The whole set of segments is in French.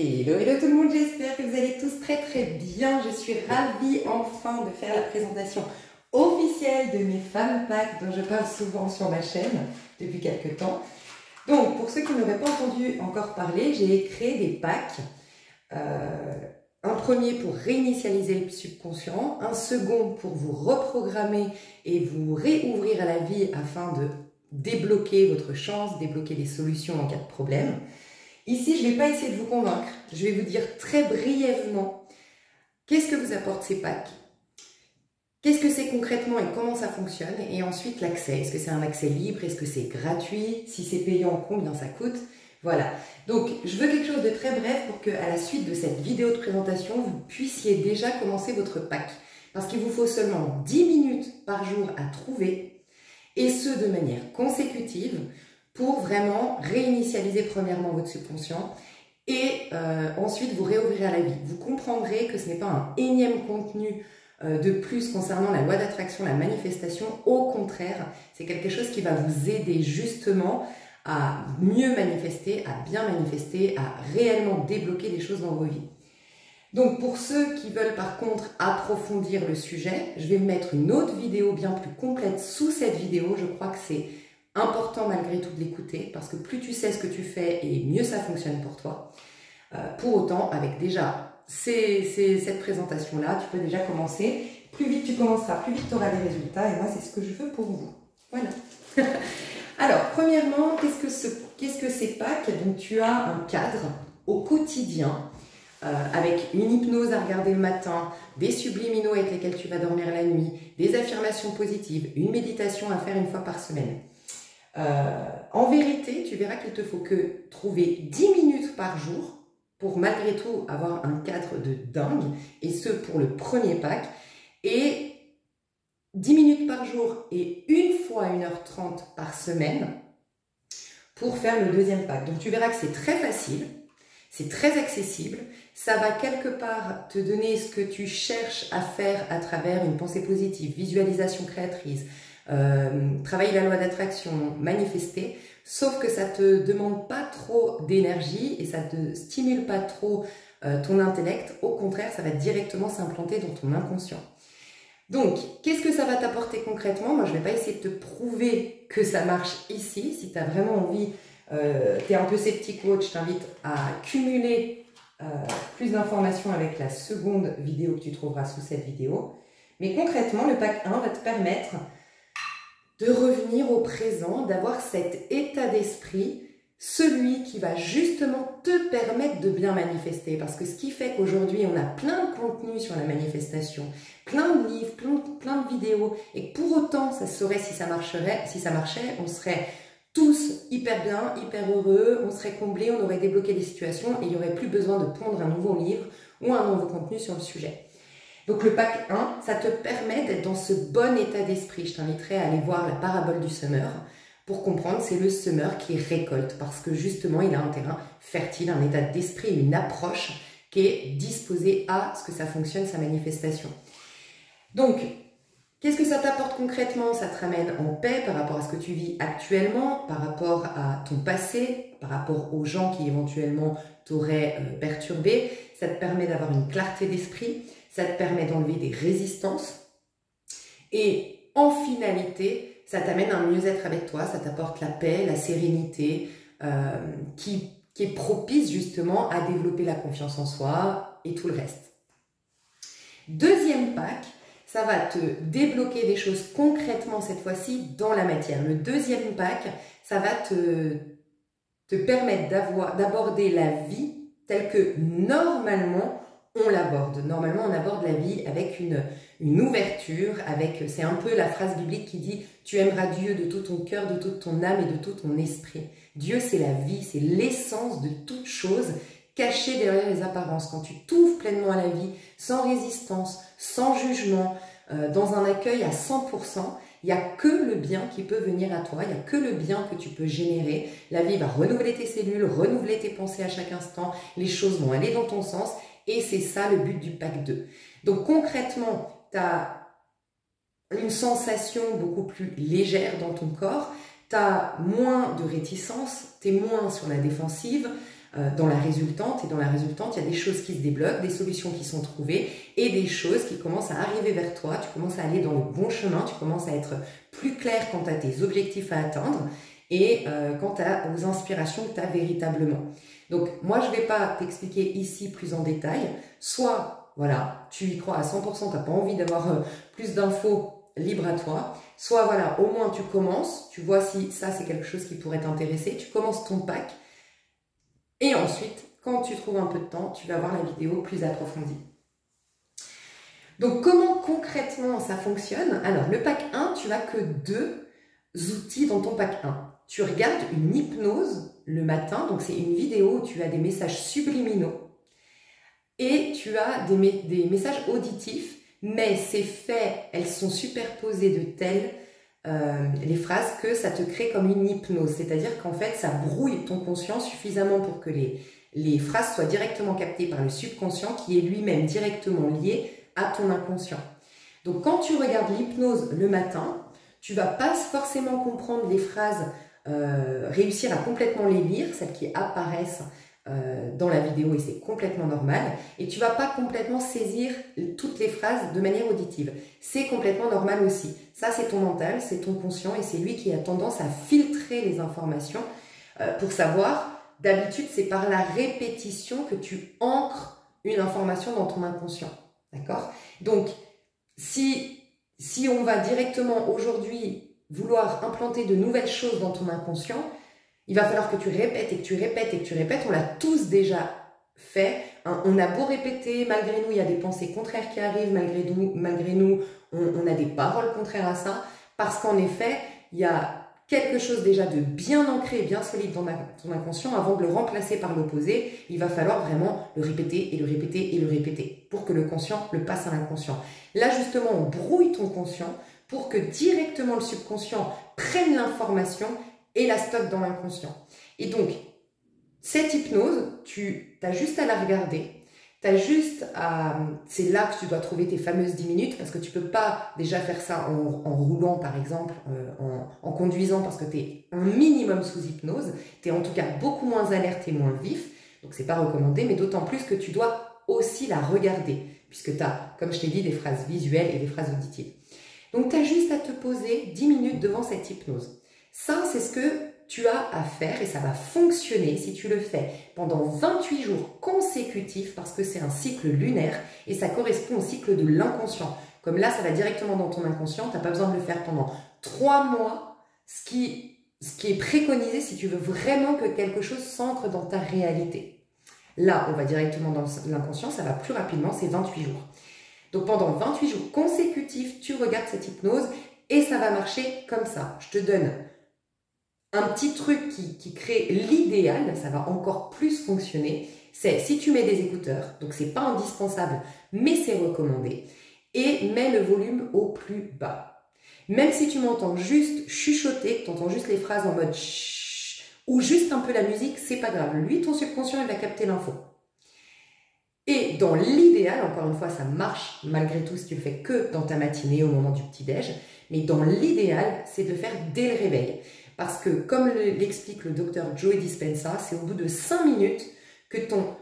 Hello, hello tout le monde, j'espère que vous allez tous très bien. Je suis ravie enfin de faire la présentation officielle de mes Femme Pack dont je parle souvent sur ma chaîne depuis quelques temps. Donc pour ceux qui n'auraient pas entendu encore parler, j'ai créé des packs. Un premier pour réinitialiser le subconscient, un second pour vous reprogrammer et vous réouvrir à la vie afin de débloquer votre chance, débloquer des solutions en cas de problème. Ici, je ne vais pas essayer de vous convaincre, je vais vous dire très brièvement qu'est-ce que vous apportent ces packs, qu'est-ce que c'est concrètement et comment ça fonctionne, et ensuite l'accès. Est-ce que c'est un accès libre, est-ce que c'est gratuit, si c'est payant, combien ça coûte, voilà. Donc, je veux quelque chose de très bref pour qu'à la suite de cette vidéo de présentation, vous puissiez déjà commencer votre pack. Parce qu'il vous faut seulement 10 minutes par jour à trouver, et ce de manière consécutive, pour vraiment réinitialiser premièrement votre subconscient et ensuite vous réouvrir à la vie. Vous comprendrez que ce n'est pas un énième contenu de plus concernant la loi d'attraction, la manifestation. Au contraire, c'est quelque chose qui va vous aider justement à mieux manifester, à bien manifester, à réellement débloquer des choses dans vos vies. Donc pour ceux qui veulent par contre approfondir le sujet, je vais mettre une autre vidéo bien plus complète sous cette vidéo. Je crois que c'est important malgré tout de l'écouter parce que plus tu sais ce que tu fais et mieux ça fonctionne pour toi. Pour autant, avec déjà cette présentation-là, tu peux déjà commencer. Plus vite tu commenceras, plus vite tu auras des résultats et moi c'est ce que je veux pour vous. Voilà. Alors, premièrement, qu'est-ce que c'est packs? Donc tu as un cadre au quotidien avec une hypnose à regarder le matin, des subliminaux avec lesquels tu vas dormir la nuit, des affirmations positives, une méditation à faire une fois par semaine. En vérité, tu verras qu'il te faut que trouver 10 minutes par jour pour malgré tout avoir un cadre de dingue, et ce pour le premier pack, et 10 minutes par jour et une fois 1h30 par semaine pour faire le deuxième pack. Donc tu verras que c'est très facile, c'est très accessible, ça va quelque part te donner ce que tu cherches à faire à travers une pensée positive, visualisation créatrice, travailler la loi d'attraction, manifester, sauf que ça te demande pas trop d'énergie et ça te stimule pas trop ton intellect. Au contraire, ça va directement s'implanter dans ton inconscient. Donc, qu'est-ce que ça va t'apporter concrètement? Moi, je vais pas essayer de te prouver que ça marche ici. Si tu as vraiment envie, tu es un peu sceptique ou autre, je t'invite à cumuler plus d'informations avec la seconde vidéo que tu trouveras sous cette vidéo. Mais concrètement, le pack 1 va te permettre de revenir au présent, d'avoir cet état d'esprit, celui qui va justement te permettre de bien manifester. Parce que ce qui fait qu'aujourd'hui, on a plein de contenus sur la manifestation, plein de livres, plein de vidéos, et que pour autant, ça serait, si ça marchait, on serait tous hyper bien, hyper heureux, on serait comblés, on aurait débloqué des situations, et il n'y aurait plus besoin de pondre un nouveau livre ou un nouveau contenu sur le sujet. Donc le pack 1, ça te permet d'être dans ce bon état d'esprit. Je t'inviterai à aller voir la parabole du semeur pour comprendre, c'est le semeur qui récolte parce que justement il a un terrain fertile, un état d'esprit, une approche qui est disposée à ce que ça fonctionne, sa manifestation. Donc, qu'est-ce que ça t'apporte concrètement? Ça te ramène en paix par rapport à ce que tu vis actuellement, par rapport à ton passé, par rapport aux gens qui éventuellement t'auraient perturbé. Ça te permet d'avoir une clarté d'esprit. Ça te permet d'enlever des résistances et en finalité, ça t'amène un mieux-être avec toi, ça t'apporte la paix, la sérénité qui est propice justement à développer la confiance en soi et tout le reste. Deuxième pack, ça va te débloquer des choses concrètement cette fois-ci dans la matière. Le deuxième pack, ça va te permettre d'aborder la vie telle que normalement on l'aborde. Normalement, on aborde la vie avec une ouverture, c'est un peu la phrase biblique qui dit « Tu aimeras Dieu de tout ton cœur, de toute ton âme et de tout ton esprit ». Dieu, c'est la vie, c'est l'essence de toute chose cachée derrière les apparences. Quand tu t'ouvres pleinement à la vie, sans résistance, sans jugement, dans un accueil à 100%, il n'y a que le bien qui peut venir à toi, il n'y a que le bien que tu peux générer. La vie va renouveler tes cellules, renouveler tes pensées à chaque instant, les choses vont aller dans ton sens. Et c'est ça le but du pack 2. Donc concrètement, tu as une sensation beaucoup plus légère dans ton corps, tu as moins de réticence, tu es moins sur la défensive, dans la résultante. Et dans la résultante, il y a des choses qui se débloquent, des solutions qui sont trouvées et des choses qui commencent à arriver vers toi. Tu commences à aller dans le bon chemin, tu commences à être plus clair quant à tes objectifs à atteindre et quant aux inspirations que tu as véritablement. Donc, moi, je ne vais pas t'expliquer ici plus en détail. Soit, voilà, tu y crois à 100%, tu n'as pas envie d'avoir plus d'infos, libre à toi. Soit, voilà, au moins tu commences, tu vois si ça, c'est quelque chose qui pourrait t'intéresser. Tu commences ton pack. Et ensuite, quand tu trouves un peu de temps, tu vas voir la vidéo plus approfondie. Donc, comment concrètement ça fonctionne? Alors, le pack 1, tu n'as que 2 outils dans ton pack 1. Tu regardes une hypnose le matin, donc c'est une vidéo où tu as des messages subliminaux et tu as des messages auditifs, mais ces faits, elles sont superposées de telles les phrases que ça te crée comme une hypnose, c'est-à-dire qu'en fait ça brouille ton conscient suffisamment pour que les phrases soient directement captées par le subconscient qui est lui-même directement lié à ton inconscient. Donc quand tu regardes l'hypnose le matin, tu vas pas forcément comprendre les phrases, réussir à complètement les lire, celles qui apparaissent dans la vidéo, et c'est complètement normal, et tu vas pas complètement saisir toutes les phrases de manière auditive. C'est complètement normal aussi. Ça, c'est ton mental, c'est ton conscient, et c'est lui qui a tendance à filtrer les informations pour savoir, d'habitude, c'est par la répétition que tu ancres une information dans ton inconscient. D'accord? Donc, si on va directement aujourd'hui vouloir implanter de nouvelles choses dans ton inconscient, il va falloir que tu répètes et que tu répètes et que tu répètes. On l'a tous déjà fait. Hein. On a beau répéter, malgré nous, il y a des pensées contraires qui arrivent, malgré nous, on a des paroles contraires à ça. Parce qu'en effet, il y a quelque chose déjà de bien ancré, bien solide dans ton inconscient. Avant de le remplacer par l'opposé, il va falloir vraiment le répéter et le répéter et le répéter pour que le conscient le passe à l'inconscient. Là, justement, on brouille ton conscient pour que directement le subconscient prenne l'information et la stocke dans l'inconscient. Et donc, cette hypnose, tu as juste à la regarder, c'est là que tu dois trouver tes fameuses 10 minutes, parce que tu ne peux pas déjà faire ça en roulant, par exemple, en conduisant, parce que tu es un minimum sous hypnose, tu es en tout cas beaucoup moins alerte et moins vif, donc c'est pas recommandé, mais d'autant plus que tu dois aussi la regarder, puisque tu as, comme je t'ai dit, des phrases visuelles et des phrases auditives. Donc, tu as juste à te poser 10 minutes devant cette hypnose. Ça, c'est ce que tu as à faire et ça va fonctionner si tu le fais pendant 28 jours consécutifs parce que c'est un cycle lunaire et ça correspond au cycle de l'inconscient. Comme là, ça va directement dans ton inconscient, tu n'as pas besoin de le faire pendant 3 mois, ce qui est préconisé si tu veux vraiment que quelque chose s'ancre dans ta réalité. Là, on va directement dans l'inconscient, ça va plus rapidement, c'est 28 jours. Donc pendant 28 jours consécutifs, tu regardes cette hypnose et ça va marcher comme ça. Je te donne un petit truc qui crée l'idéal, ça va encore plus fonctionner, c'est si tu mets des écouteurs, donc c'est pas indispensable, mais c'est recommandé, et mets le volume au plus bas. Même si tu m'entends juste chuchoter, tu entends juste les phrases en mode chut, ou juste un peu la musique, c'est pas grave. Lui, ton subconscient, il va capter l'info. Et dans l'idéal, encore une fois, ça marche malgré tout si tu le fais que dans ta matinée au moment du petit-déj, mais dans l'idéal, c'est de le faire dès le réveil. Parce que, comme l'explique le docteur Joe Dispenza, c'est au bout de 5 minutes que ton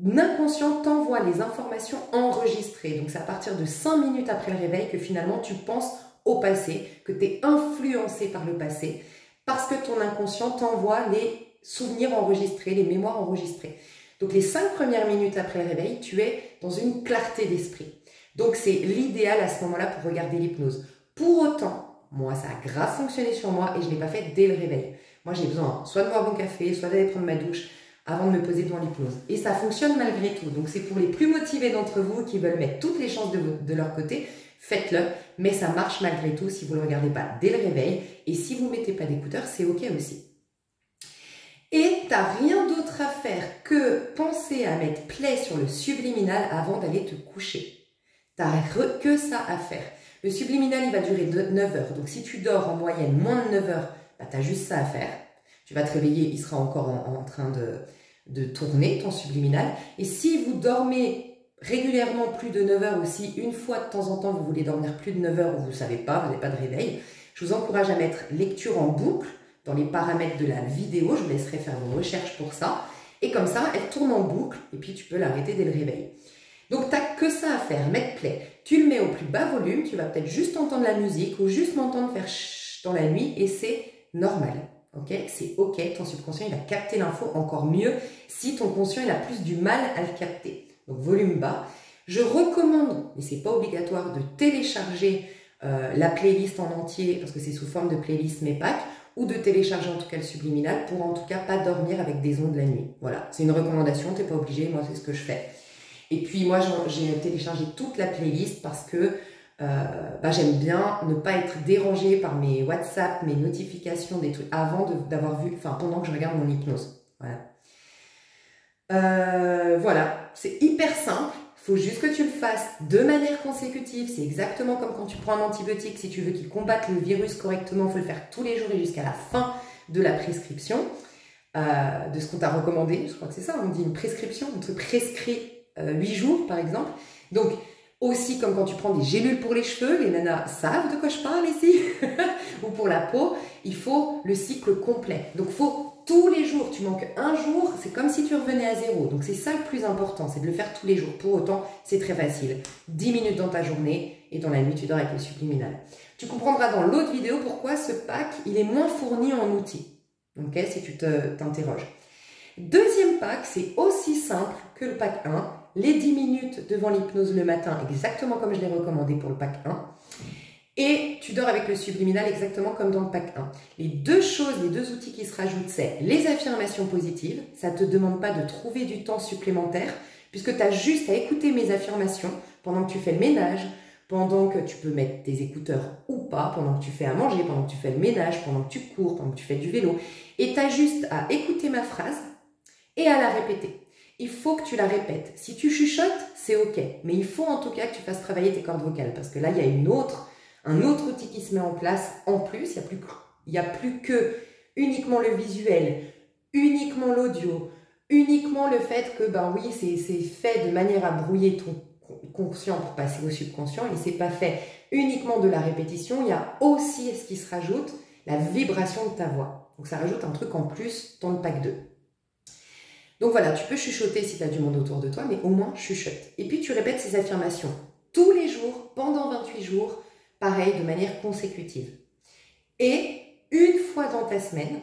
inconscient t'envoie les informations enregistrées. Donc, c'est à partir de 5 minutes après le réveil que finalement tu penses au passé, que tu es influencé par le passé, parce que ton inconscient t'envoie les souvenirs enregistrés, les mémoires enregistrées. Donc, les 5 premières minutes après le réveil, tu es dans une clarté d'esprit. Donc, c'est l'idéal à ce moment-là pour regarder l'hypnose. Pour autant, moi, ça a grave fonctionné sur moi et je ne l'ai pas fait dès le réveil. Moi, j'ai besoin soit de boire mon café, soit d'aller prendre ma douche avant de me poser devant l'hypnose. Et ça fonctionne malgré tout. Donc, c'est pour les plus motivés d'entre vous qui veulent mettre toutes les chances de leur côté, faites-le. Mais ça marche malgré tout si vous ne le regardez pas dès le réveil. Et si vous ne mettez pas d'écouteurs, c'est OK aussi. Et tu n'as rien d'autre à faire que penser à mettre play sur le subliminal avant d'aller te coucher. Tu n'as que ça à faire. Le subliminal, il va durer 9 heures. Donc, si tu dors en moyenne moins de 9 heures, bah, tu as juste ça à faire. Tu vas te réveiller, il sera encore en train de tourner, ton subliminal. Et si vous dormez régulièrement plus de 9 heures, ou si une fois de temps en temps, vous voulez dormir plus de 9 heures ou vous ne savez pas, vous n'avez pas de réveil, je vous encourage à mettre lecture en boucle dans les paramètres de la vidéo. Je vous laisserai faire vos recherches pour ça. Et comme ça, elle tourne en boucle et puis tu peux l'arrêter dès le réveil. Donc, tu n'as que ça à faire, mettre play. Tu le mets au plus bas volume, tu vas peut-être juste entendre la musique ou juste m'entendre faire chut dans la nuit et c'est normal. Ok, c'est ok, ton subconscient il va capter l'info encore mieux si ton conscient il a plus du mal à le capter. Donc, volume bas. Je recommande, mais ce n'est pas obligatoire, de télécharger la playlist en entier parce que c'est sous forme de playlist mes packs ou de télécharger en tout cas le subliminal pour en tout cas pas dormir avec des ondes la nuit. Voilà, c'est une recommandation, tu n'es pas obligé, moi c'est ce que je fais. Et puis moi j'ai téléchargé toute la playlist parce que j'aime bien ne pas être dérangée par mes WhatsApp, mes notifications, des trucs avant d'avoir vu, enfin pendant que je regarde mon hypnose. Voilà. Voilà, c'est hyper simple. Il faut juste que tu le fasses de manière consécutive. C'est exactement comme quand tu prends un antibiotique. Si tu veux qu'il combatte le virus correctement, il faut le faire tous les jours et jusqu'à la fin de la prescription, de ce qu'on t'a recommandé. Je crois que c'est ça, on dit une prescription. On te prescrit 8 jours, par exemple. Donc, aussi comme quand tu prends des gélules pour les cheveux, les nanas savent de quoi je parle ici, ou pour la peau, il faut le cycle complet. Donc, il faut tous les jours, tu manques un jour, c'est comme si tu revenais à zéro. Donc, c'est ça le plus important, c'est de le faire tous les jours. Pour autant, c'est très facile. 10 minutes dans ta journée et dans la nuit, tu dors avec le subliminal. Tu comprendras dans l'autre vidéo pourquoi ce pack, il est moins fourni en outils. Ok, si tu t'interroges. Deuxième pack, c'est aussi simple que le pack 1. Les 10 minutes devant l'hypnose le matin, exactement comme je l'ai recommandé pour le pack 1. Et tu dors avec le subliminal exactement comme dans le pack 1. Les deux choses, les deux outils qui se rajoutent, c'est les affirmations positives. Ça ne te demande pas de trouver du temps supplémentaire, puisque tu as juste à écouter mes affirmations pendant que tu fais le ménage, pendant que tu peux mettre tes écouteurs ou pas, pendant que tu fais à manger, pendant que tu fais le ménage, pendant que tu cours, pendant que tu fais du vélo. Et tu as juste à écouter ma phrase et à la répéter. Il faut que tu la répètes. Si tu chuchotes, c'est ok. Mais il faut en tout cas que tu fasses travailler tes cordes vocales. Parce que là, il y a un autre outil qui se met en place en plus. Il n'y a plus que uniquement le visuel, uniquement l'audio, uniquement le fait que, ben oui, c'est fait de manière à brouiller ton conscient pour passer au subconscient. Et c'est pas fait uniquement de la répétition. Il y a aussi ce qui se rajoute, la vibration de ta voix. Donc ça rajoute un truc en plus dans le pack 2. Donc voilà, tu peux chuchoter si tu as du monde autour de toi, mais au moins chuchote. Et puis tu répètes ces affirmations tous les jours, pendant 28 jours, pareil, de manière consécutive. Et une fois dans ta semaine,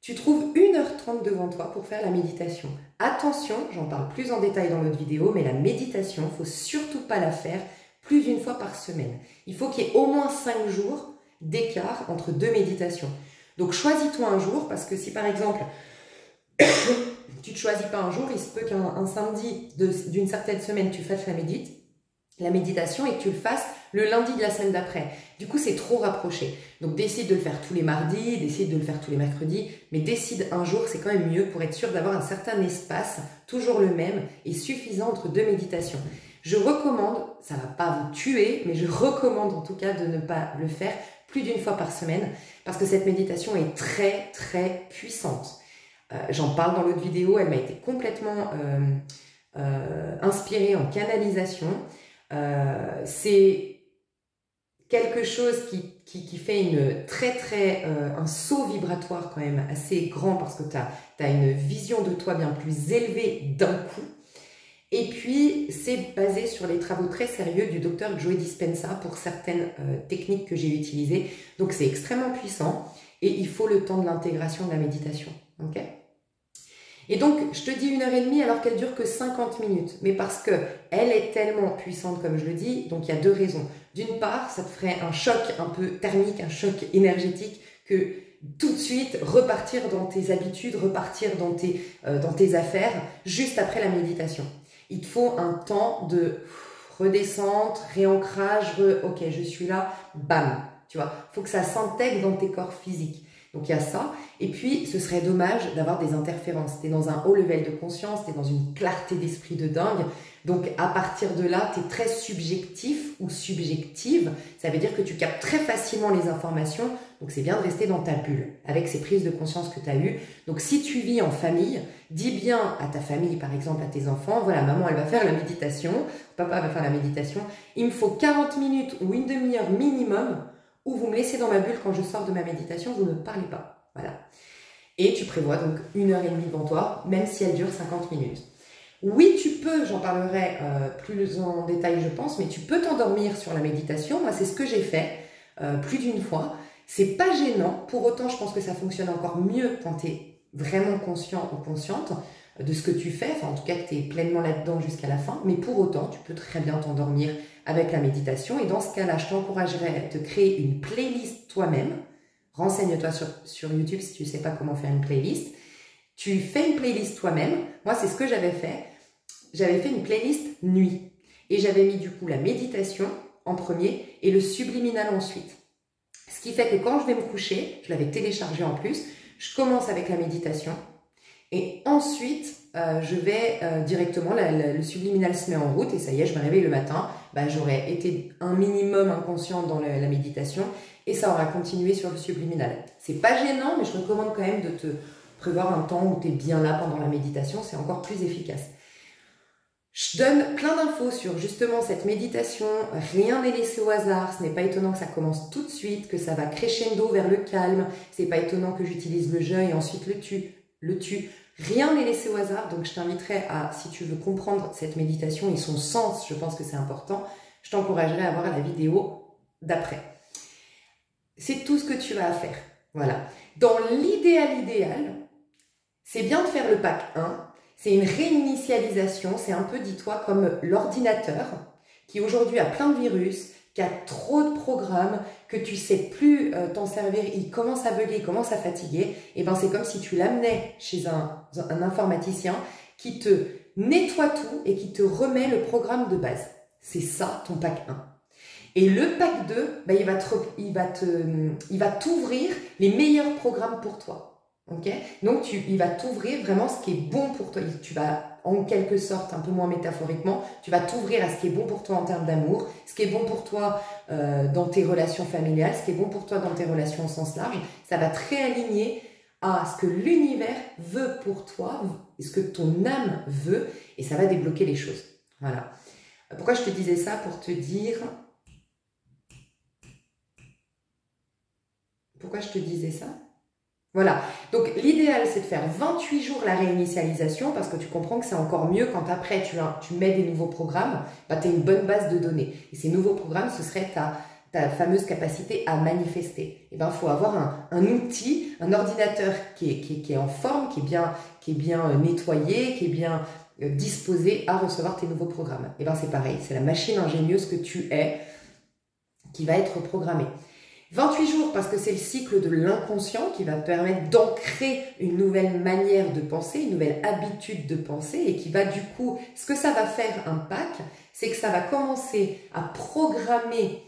tu trouves 1h30 devant toi pour faire la méditation. Attention, j'en parle plus en détail dans l'autre vidéo, mais la méditation, il ne faut surtout pas la faire plus d'une fois par semaine. Il faut qu'il y ait au moins 5 jours d'écart entre deux méditations. Donc choisis-toi un jour, parce que si par exemple... tu ne choisis pas un jour, il se peut qu'un samedi d'une certaine semaine, tu fasses la méditation et que tu le fasses le lundi de la semaine d'après. Du coup, c'est trop rapproché. Donc, décide de le faire tous les mardis, décide de le faire tous les mercredis, mais décide un jour, c'est quand même mieux pour être sûr d'avoir un certain espace, toujours le même et suffisant entre deux méditations. Je recommande, ça ne va pas vous tuer, mais je recommande en tout cas de ne pas le faire plus d'une fois par semaine parce que cette méditation est très, très puissante. J'en parle dans l'autre vidéo, elle m'a été complètement inspirée en canalisation. C'est quelque chose qui fait un saut vibratoire quand même assez grand parce que tu as une vision de toi bien plus élevée d'un coup. Et puis, c'est basé sur les travaux très sérieux du docteur Joe Dispenza pour certaines techniques que j'ai utilisées. Donc, c'est extrêmement puissant et il faut le temps de l'intégration de la méditation. Ok ? Et donc, je te dis 1h30 alors qu'elle dure que 50 minutes. Mais parce qu'elle est tellement puissante, comme je le dis, donc il y a deux raisons. D'une part, ça te ferait un choc un peu thermique, un choc énergétique, que tout de suite repartir dans tes habitudes, repartir dans tes affaires, juste après la méditation. Il te faut un temps de redescente, réancrage, ok, je suis là, bam, tu vois. Il faut que ça s'intègre dans tes corps physiques. Donc, il y a ça. Et puis, ce serait dommage d'avoir des interférences. Tu es dans un haut level de conscience, tu es dans une clarté d'esprit de dingue. Donc, à partir de là, tu es très subjectif ou subjective. Ça veut dire que tu captes très facilement les informations. Donc, c'est bien de rester dans ta bulle avec ces prises de conscience que tu as eues. Donc, si tu vis en famille, dis bien à ta famille, par exemple, à tes enfants, voilà, maman, elle va faire la méditation, papa va faire la méditation. Il me faut 40 minutes ou une demi-heure minimum où vous me laissez dans ma bulle quand je sors de ma méditation, vous ne parlez pas. Voilà. Et tu prévois donc 1h30 devant toi, même si elle dure 50 minutes. Oui, tu peux, j'en parlerai plus en détail je pense, mais tu peux t'endormir sur la méditation. Moi, c'est ce que j'ai fait plus d'une fois. C'est pas gênant, pour autant je pense que ça fonctionne encore mieux quand tu es vraiment conscient ou consciente de ce que tu fais, enfin en tout cas que tu es pleinement là-dedans jusqu'à la fin, mais pour autant tu peux très bien t'endormir avec la méditation et dans ce cas-là, je t'encouragerais à te créer une playlist toi-même. Renseigne-toi sur YouTube si tu ne sais pas comment faire une playlist. Tu fais une playlist toi-même. Moi, c'est ce que j'avais fait. J'avais fait une playlist nuit et j'avais mis du coup la méditation en premier et le subliminal ensuite. Ce qui fait que quand je vais me coucher, je l'avais téléchargé en plus, je commence avec la méditation et ensuite je vais directement, le subliminal se met en route et ça y est, je me réveille le matin, j'aurais été un minimum inconsciente dans la méditation et ça aura continué sur le subliminal. C'est pas gênant, mais je recommande quand même de te prévoir un temps où tu es bien là pendant la méditation, c'est encore plus efficace. Je donne plein d'infos sur justement cette méditation, rien n'est laissé au hasard, ce n'est pas étonnant que ça commence tout de suite, que ça va crescendo vers le calme, c'est pas étonnant que j'utilise le je et ensuite le tu. Rien n'est laissé au hasard, donc je t'inviterai à, si tu veux comprendre cette méditation et son sens, je pense que c'est important, je t'encouragerai à voir la vidéo d'après. C'est tout ce que tu as à faire, voilà. Dans l'idéal, c'est bien de faire le pack 1, c'est une réinitialisation, c'est un peu, dis-toi, comme l'ordinateur qui aujourd'hui a plein de virus, qui a trop de programmes, que tu sais plus t'en servir, il commence à bugger, il commence à fatiguer, et ben c'est comme si tu l'amenais chez un informaticien qui te nettoie tout et qui te remet le programme de base. C'est ça ton pack 1. Et le pack 2, il va t'ouvrir les meilleurs programmes pour toi. Okay, donc il va t'ouvrir vraiment ce qui est bon pour toi. Tu vas en quelque sorte, un peu moins métaphoriquement, tu vas t'ouvrir à ce qui est bon pour toi en termes d'amour, ce qui est bon pour toi dans tes relations familiales, ce qui est bon pour toi dans tes relations au sens large. Ça va te réaligner à ce que l'univers veut pour toi, ce que ton âme veut, et ça va débloquer les choses. Voilà. Pourquoi je te disais ça? Pour te dire... Pourquoi je te disais ça? Voilà, donc l'idéal c'est de faire 28 jours la réinitialisation parce que tu comprends que c'est encore mieux quand après tu mets des nouveaux programmes, tu as une bonne base de données. Et ces nouveaux programmes, ce serait ta fameuse capacité à manifester. Et ben, il faut avoir un outil, un ordinateur qui est en forme, qui est bien nettoyé, qui est bien disposé à recevoir tes nouveaux programmes. Et ben c'est pareil, c'est la machine ingénieuse que tu es qui va être programmée. 28 jours parce que c'est le cycle de l'inconscient qui va te permettre d'ancrer une nouvelle manière de penser, une nouvelle habitude de penser et qui va du coup, ce que ça va faire un pack, c'est que ça va commencer à programmer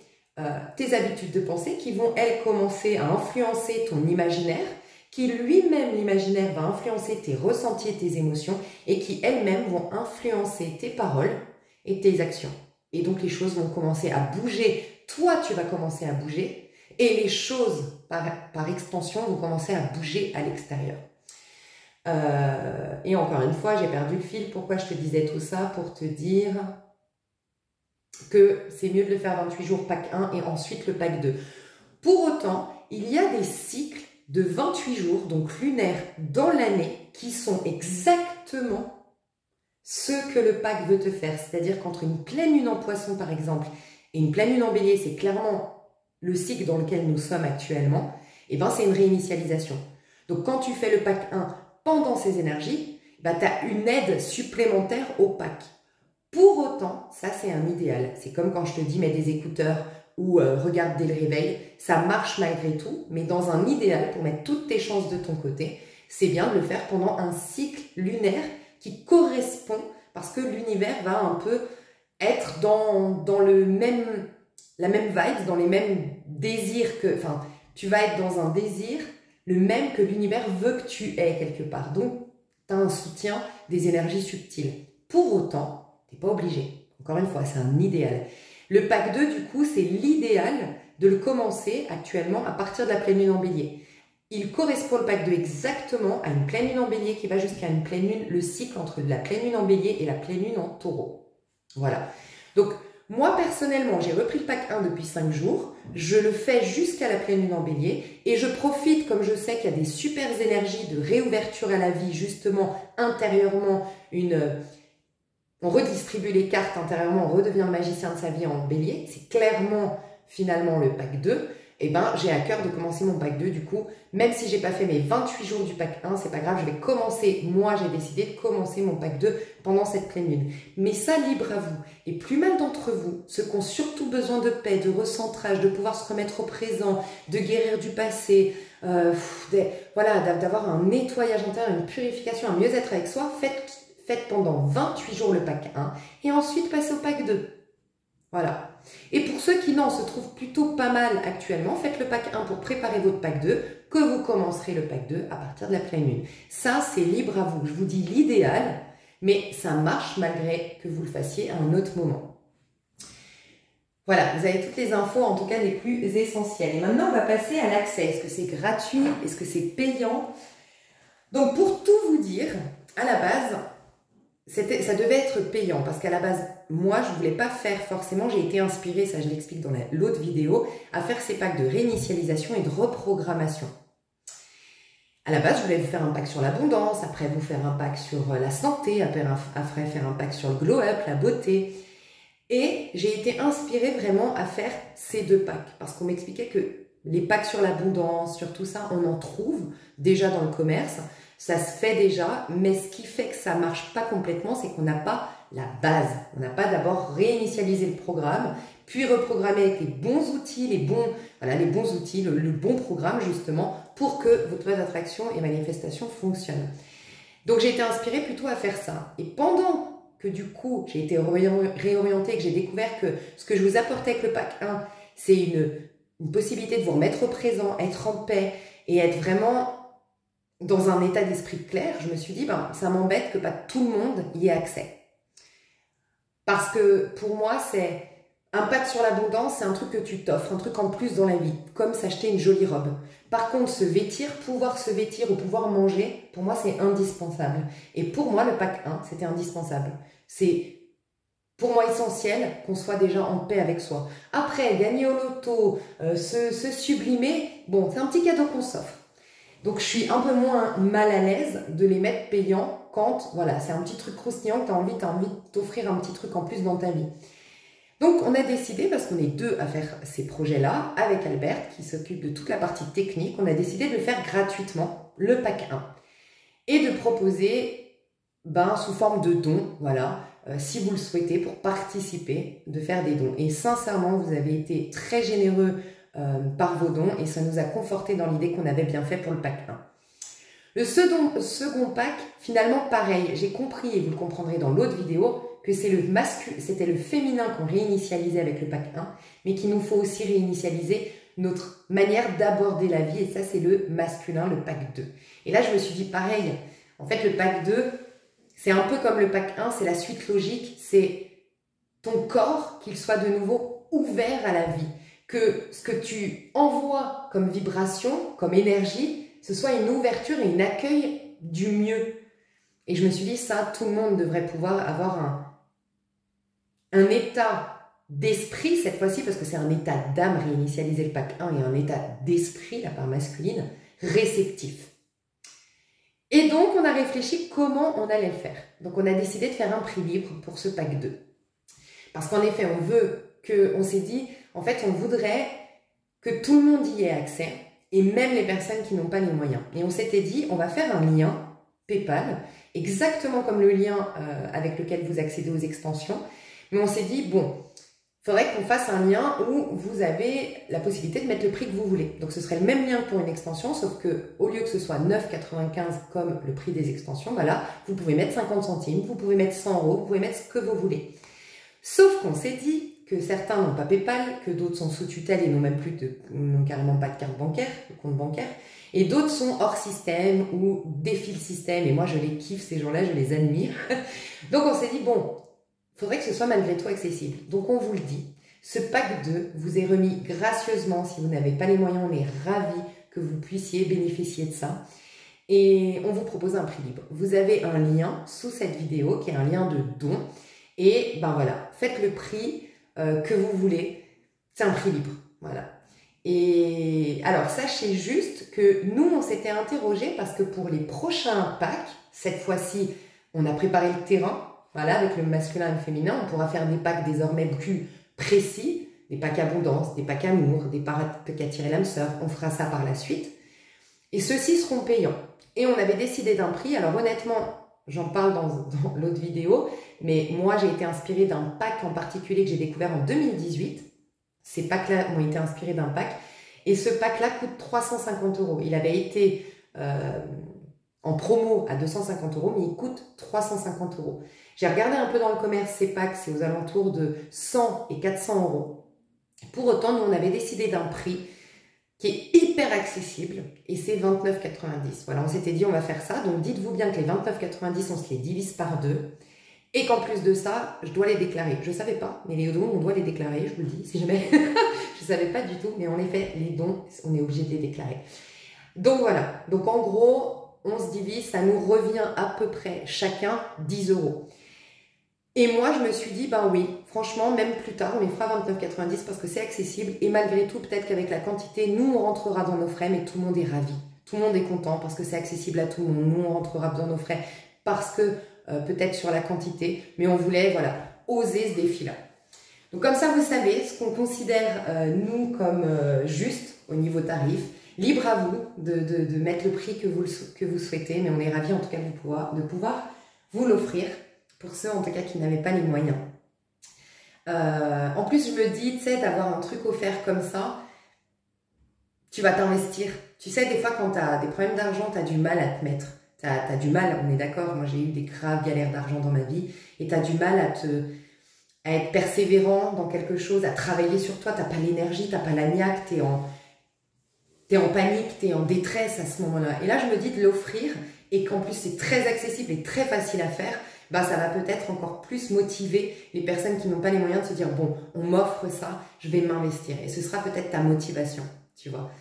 tes habitudes de pensée qui vont, elles, commencer à influencer ton imaginaire, qui lui-même, l'imaginaire, va influencer tes ressentis et tes émotions et qui elles-mêmes vont influencer tes paroles et tes actions. Et donc les choses vont commencer à bouger, toi tu vas commencer à bouger, et les choses, par extension, vont commencer à bouger à l'extérieur. Et encore une fois, j'ai perdu le fil. Pourquoi je te disais tout ça? Pour te dire que c'est mieux de le faire 28 jours, pack 1, et ensuite le pack 2. Pour autant, il y a des cycles de 28 jours, donc lunaires, dans l'année, qui sont exactement ce que le pack veut te faire. C'est-à-dire qu'entre une pleine lune en poisson, par exemple, et une pleine lune en bélier, c'est clairement le cycle dans lequel nous sommes actuellement, et ben c'est une réinitialisation. Donc quand tu fais le pack 1 pendant ces énergies, ben, tu as une aide supplémentaire au pack. Pour autant, ça c'est un idéal. C'est comme quand je te dis mets des écouteurs ou regarde dès le réveil, ça marche malgré tout, mais dans un idéal, pour mettre toutes tes chances de ton côté, c'est bien de le faire pendant un cycle lunaire qui correspond, parce que l'univers va un peu être dans la même vibe, dans les mêmes désirs que... Enfin, tu vas être dans un désir, le même que l'univers veut que tu aies quelque part. Donc, tu as un soutien des énergies subtiles. Pour autant, tu n'es pas obligé. Encore une fois, c'est un idéal. Le pack 2, du coup, c'est l'idéal de le commencer actuellement à partir de la pleine lune en bélier. Il correspond, le pack 2, exactement à une pleine lune en bélier qui va jusqu'à une pleine lune, le cycle entre la pleine lune en bélier et la pleine lune en taureau. Voilà. Donc, moi personnellement, j'ai repris le pack 1 depuis 5 jours, je le fais jusqu'à la pleine lune en bélier et je profite, comme je sais qu'il y a des super énergies de réouverture à la vie, justement intérieurement, on redistribue les cartes intérieurement, on redevient le magicien de sa vie en bélier, c'est clairement finalement le pack 2, et ben j'ai à cœur de commencer mon pack 2 du coup, même si j'ai pas fait mes 28 jours du pack 1, c'est pas grave, je vais commencer, moi j'ai décidé de commencer mon pack 2 pendant cette pleine lune. Mais ça, libre à vous. Et plus mal d'entre vous, ceux qui ont surtout besoin de paix, de recentrage, de pouvoir se remettre au présent, de guérir du passé, voilà, d'avoir un nettoyage intérieur, une purification, un mieux-être avec soi, faites pendant 28 jours le pack 1 et ensuite passez au pack 2. Voilà. Et pour ceux qui n'en se trouvent plutôt pas mal actuellement, faites le pack 1 pour préparer votre pack 2, que vous commencerez le pack 2 à partir de la pleine lune. Ça, c'est libre à vous. Je vous dis l'idéal, mais ça marche malgré que vous le fassiez à un autre moment. Voilà, vous avez toutes les infos, en tout cas les plus essentielles. Et maintenant, on va passer à l'accès. Est-ce que c'est gratuit? Est-ce que c'est payant? Donc, pour tout vous dire, à la base, ça devait être payant parce qu'à la base, moi, je ne voulais pas faire forcément, j'ai été inspirée, ça je l'explique dans l'autre vidéo, à faire ces packs de réinitialisation et de reprogrammation. À la base, je voulais vous faire un pack sur l'abondance, après vous faire un pack sur la santé, après faire un pack sur le glow-up, la beauté. Et j'ai été inspirée vraiment à faire ces deux packs parce qu'on m'expliquait que les packs sur l'abondance, sur tout ça, on en trouve déjà dans le commerce. Ça se fait déjà, mais ce qui fait que ça ne marche pas complètement, c'est qu'on n'a pas la base. On n'a pas d'abord réinitialisé le programme, puis reprogrammé avec les bons outils, le bon programme justement, pour que votre loi d'attraction et manifestation fonctionnent. Donc j'ai été inspirée plutôt à faire ça. Et pendant que du coup, j'ai été réorientée, que j'ai découvert que ce que je vous apportais avec le pack 1, c'est une possibilité de vous remettre au présent, être en paix et être vraiment dans un état d'esprit clair, je me suis dit, ça m'embête que pas tout le monde y ait accès. Parce que pour moi, c'est un pack sur l'abondance, c'est un truc que tu t'offres, un truc en plus dans la vie, comme s'acheter une jolie robe. Par contre, pouvoir se vêtir ou pouvoir manger, pour moi, c'est indispensable. Et pour moi, le pack 1, c'était indispensable. C'est pour moi essentiel qu'on soit déjà en paix avec soi. Après, gagner au loto, se sublimer, bon, c'est un petit cadeau qu'on s'offre. Donc, je suis un peu moins mal à l'aise de les mettre payants quand, voilà, c'est un petit truc croustillant que tu as envie de t'offrir un petit truc en plus dans ta vie. Donc, on a décidé, parce qu'on est deux à faire ces projets-là, avec Albert, qui s'occupe de toute la partie technique, on a décidé de le faire gratuitement, le pack 1, et de proposer, sous forme de dons, voilà, si vous le souhaitez, pour participer, de faire des dons. Et sincèrement, vous avez été très généreux par vos dons et ça nous a conforté dans l'idée qu'on avait bien fait pour le pack 1. Le second pack, finalement pareil, j'ai compris et vous le comprendrez dans l'autre vidéo que c'était le féminin qu'on réinitialisait avec le pack 1, mais qu'il nous faut aussi réinitialiser notre manière d'aborder la vie et ça c'est le masculin, le pack 2. Et là je me suis dit pareil, en fait le pack 2, c'est un peu comme le pack 1, c'est la suite logique, c'est ton corps qu'il soit de nouveau ouvert à la vie. Que ce que tu envoies comme vibration, comme énergie, ce soit une ouverture et un accueil du mieux. Et je me suis dit, ça, tout le monde devrait pouvoir avoir un état d'esprit, cette fois-ci, parce que c'est un état d'âme, réinitialiser le pack 1, et un état d'esprit, la part masculine, réceptif. Et donc, on a réfléchi comment on allait le faire. Donc, on a décidé de faire un prix libre pour ce pack 2. Parce qu'en effet, on s'est dit, en fait, on voudrait que tout le monde y ait accès, et même les personnes qui n'ont pas les moyens. Et on s'était dit, on va faire un lien PayPal, exactement comme le lien avec lequel vous accédez aux extensions. Mais on s'est dit, bon, il faudrait qu'on fasse un lien où vous avez la possibilité de mettre le prix que vous voulez. Donc, ce serait le même lien que pour une extension, sauf qu'au lieu que ce soit 9,95 comme le prix des extensions, voilà, vous pouvez mettre 50 centimes, vous pouvez mettre 100 €, vous pouvez mettre ce que vous voulez. Sauf qu'on s'est dit que certains n'ont pas PayPal, que d'autres sont sous tutelle et n'ont carrément pas de carte bancaire, de compte bancaire, et d'autres sont hors système ou défient le système, et moi je les kiffe, ces gens-là, je les admire. Donc on s'est dit, bon, il faudrait que ce soit malgré tout accessible. Donc on vous le dit, ce pack 2 vous est remis gracieusement, si vous n'avez pas les moyens, on est ravis que vous puissiez bénéficier de ça. Et on vous propose un prix libre. Vous avez un lien sous cette vidéo qui est un lien de don, et ben voilà, faites le prix que vous voulez. C'est un prix libre, voilà. Et alors, sachez juste que nous, on s'était interrogé parce que pour les prochains packs, cette fois-ci, on a préparé le terrain, voilà, avec le masculin et le féminin. On pourra faire des packs désormais plus précis, des packs abondance, des packs amour, des packs attirer l'âme sœur. On fera ça par la suite. Et ceux-ci seront payants. Et on avait décidé d'un prix. Alors honnêtement, j'en parle dans l'autre vidéo, mais moi, j'ai été inspirée d'un pack en particulier que j'ai découvert en 2018. Ces packs-là ont été inspirés d'un pack. Et ce pack-là coûte 350 €. Il avait été en promo à 250 €, mais il coûte 350 €. J'ai regardé un peu dans le commerce ces packs, c'est aux alentours de 100 et 400 €. Pour autant, nous, on avait décidé d'un prix qui est hyper accessible et c'est 29,90 €. Voilà, on s'était dit on va faire ça. Donc, dites-vous bien que les 29,90 €, on se les divise par 2. Et qu'en plus de ça, je dois les déclarer. Je ne savais pas, mais les dons, on doit les déclarer, je vous le dis, si jamais. Je ne savais pas du tout, mais en effet, les dons, on est obligé de les déclarer. Donc voilà, donc en gros, on se divise, ça nous revient à peu près chacun 10 €. Et moi, je me suis dit, ben oui, franchement, même plus tard, on les fera 29,90 € parce que c'est accessible. Et malgré tout, peut-être qu'avec la quantité, nous, on rentrera dans nos frais, mais tout le monde est ravi. Tout le monde est content parce que c'est accessible à tout le monde. Nous, on rentrera dans nos frais parce que peut-être sur la quantité, mais on voulait, voilà, oser ce défi-là. Donc comme ça, vous savez ce qu'on considère, nous, comme juste au niveau tarif. Libre à vous de mettre le prix que vous souhaitez, mais on est ravis en tout cas de pouvoir vous l'offrir pour ceux en tout cas qui n'avaient pas les moyens. En plus, je me dis, tu sais, d'avoir un truc offert comme ça, tu vas t'investir. Tu sais, des fois, quand tu as des problèmes d'argent, tu as du mal à te mettre. Tu as du mal, on est d'accord, moi j'ai eu des graves galères d'argent dans ma vie, et tu as du mal à être persévérant dans quelque chose, à travailler sur toi, tu n'as pas l'énergie, tu n'as pas la niaque, tu es en panique, tu es en détresse à ce moment-là. Et là, je me dis de l'offrir, et qu'en plus c'est très accessible et très facile à faire, bah, ça va peut-être encore plus motiver les personnes qui n'ont pas les moyens de se dire, bon, on m'offre ça, je vais m'investir. Et ce sera peut-être ta motivation, tu vois.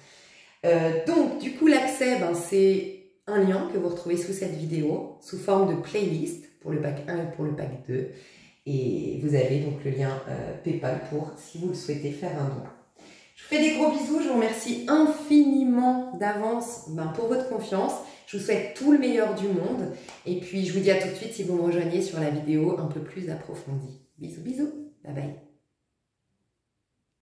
Donc, du coup, l'accès, ben, c'est un lien que vous retrouvez sous cette vidéo, sous forme de playlist pour le pack 1 et pour le pack 2. Et vous avez donc le lien PayPal pour, si vous le souhaitez, faire un don. Je vous fais des gros bisous, je vous remercie infiniment d'avance pour votre confiance. Je vous souhaite tout le meilleur du monde. Et puis, je vous dis à tout de suite si vous me rejoignez sur la vidéo un peu plus approfondie. Bisous, bisous. Bye bye.